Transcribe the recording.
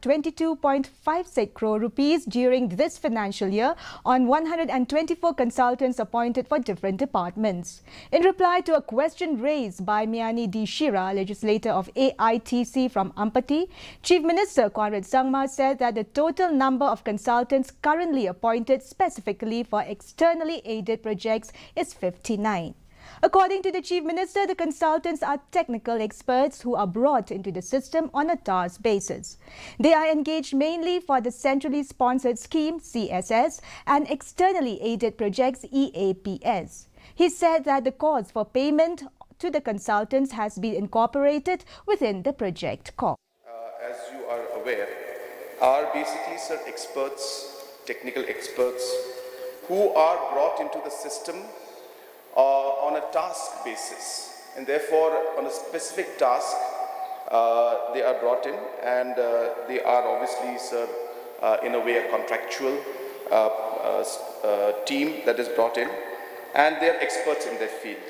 22.56 crore rupees during this financial year on 124 consultants appointed for different departments. In reply to a question raised by Miani D. Shira, legislator of AITC from Ampati, Chief Minister Conrad Sangma said that the total number of consultants currently appointed specifically for externally aided projects is 59. According to the Chief Minister, the consultants are technical experts who are brought into the system on a task basis. They are engaged mainly for the Centrally Sponsored Scheme (CSS) and Externally Aided Projects (EAPS). He said that the cost for payment to the consultants has been incorporated within the project cost. As you are aware, are basically experts, technical experts, who are brought into the system on a task basis, and therefore on a specific task they are brought in, and they are obviously, sir, in a way a contractual team that is brought in, and they are experts in their field.